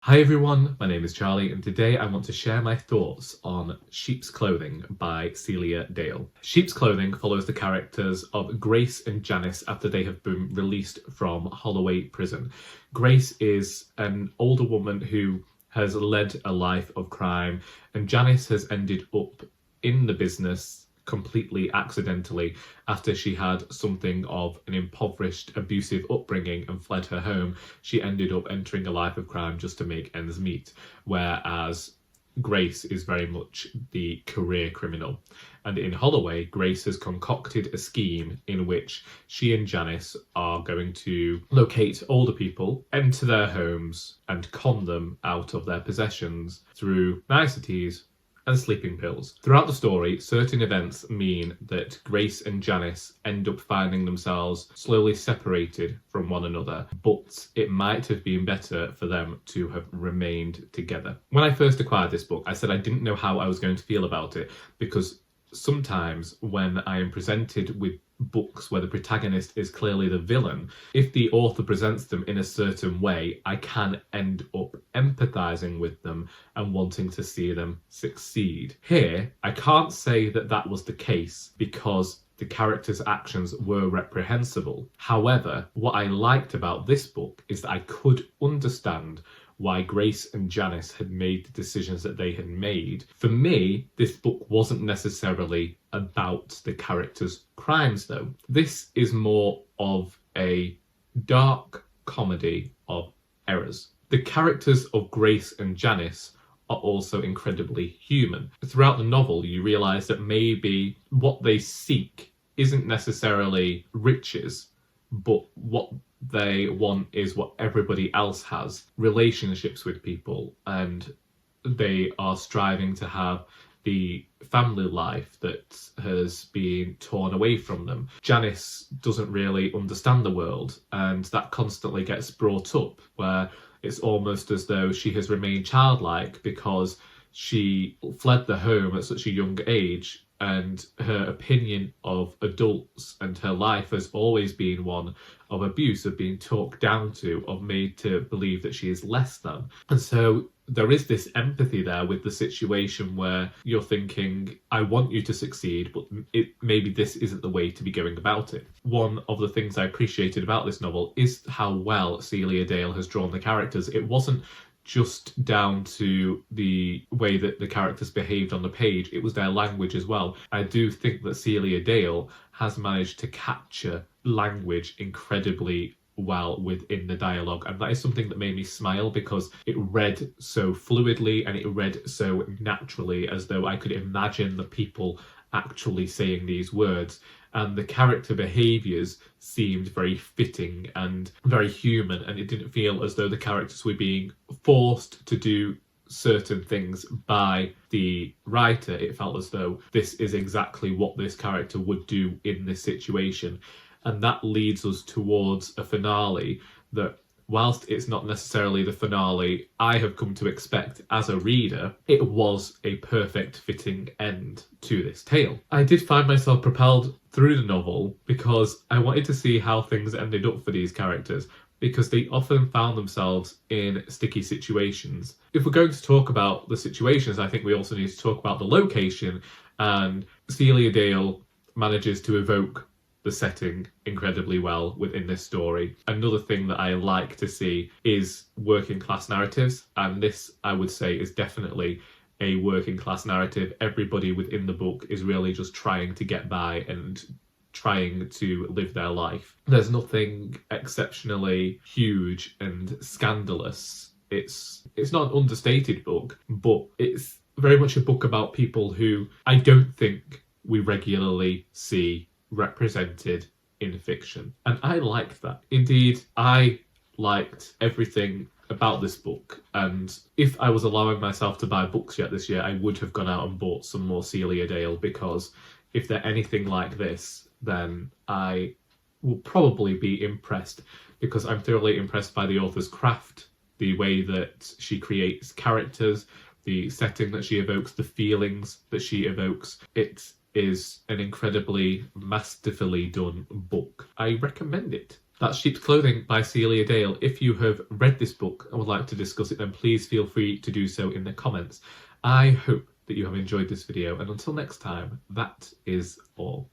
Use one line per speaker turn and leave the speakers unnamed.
Hi everyone, my name is Charlie and today I want to share my thoughts on Sheep's Clothing by Celia Dale. Sheep's Clothing follows the characters of Grace and Janice after they have been released from Holloway prison. Grace is an older woman who has led a life of crime and Janice has ended up in the business completely accidentally after she had something of an impoverished, abusive upbringing and fled her home. She ended up entering a life of crime just to make ends meet, whereas Grace is very much the career criminal. And in Holloway, Grace has concocted a scheme in which she and Janice are going to locate older people, enter their homes, and con them out of their possessions through niceties and sleeping pills. Throughout the story, certain events mean that Grace and Janice end up finding themselves slowly separated from one another, but it might have been better for them to have remained together. When I first acquired this book, I said I didn't know how I was going to feel about it, because sometimes when I am presented with books where the protagonist is clearly the villain, if the author presents them in a certain way, I can end up empathizing with them and wanting to see them succeed. Here, I can't say that that was the case because the characters' actions were reprehensible. However, what I liked about this book is that I could understand why Grace and Janice had made the decisions that they had made. For me, this book wasn't necessarily about the characters' crimes though. This is more of a dark comedy of errors. The characters of Grace and Janice are also incredibly human. Throughout the novel, you realise that maybe what they seek isn't necessarily riches, but what they want is what everybody else has, relationships with people, and they are striving to have the family life that has been torn away from them. Janice doesn't really understand the world, and that constantly gets brought up, where it's almost as though she has remained childlike because she fled the home at such a young age, and her opinion of adults and her life has always been one of abuse, of being talked down to, of made to believe that she is less than. And so there is this empathy there with the situation where you're thinking, I want you to succeed, but maybe this isn't the way to be going about it. One of the things I appreciated about this novel is how well Celia Dale has drawn the characters. It wasn't just down to the way that the characters behaved on the page, it was their language as well. I do think that Celia Dale has managed to capture language incredibly well within the dialogue, and that is something that made me smile because it read so fluidly and it read so naturally, as though I could imagine the people actually saying these words, and the character behaviours seemed very fitting and very human, and it didn't feel as though the characters were being forced to do certain things by the writer. It felt as though this is exactly what this character would do in this situation, and that leads us towards a finale that, whilst it's not necessarily the finale I have come to expect as a reader, it was a perfect fitting end to this tale. I did find myself propelled through the novel because I wanted to see how things ended up for these characters, because they often found themselves in sticky situations. If we're going to talk about the situations, I think we also need to talk about the location, and Celia Dale manages to evoke the setting incredibly well within this story. Another thing that I like to see is working class narratives, and this, I would say, is definitely a working class narrative. Everybody within the book is really just trying to get by and trying to live their life. There's nothing exceptionally huge and scandalous. It's not an understated book, but it's very much a book about people who I don't think we regularly see represented in fiction, and I liked that. Indeed, I liked everything about this book, and if I was allowing myself to buy books yet this year, I would have gone out and bought some more Celia Dale, because if they're anything like this, then I will probably be impressed, because I'm thoroughly impressed by the author's craft, the way that she creates characters, the setting that she evokes, the feelings that she evokes. It is an incredibly masterfully done book. I recommend it. That's Sheep's Clothing by Celia Dale. If you have read this book and would like to discuss it, then please feel free to do so in the comments. I hope that you have enjoyed this video, and until next time, that is all.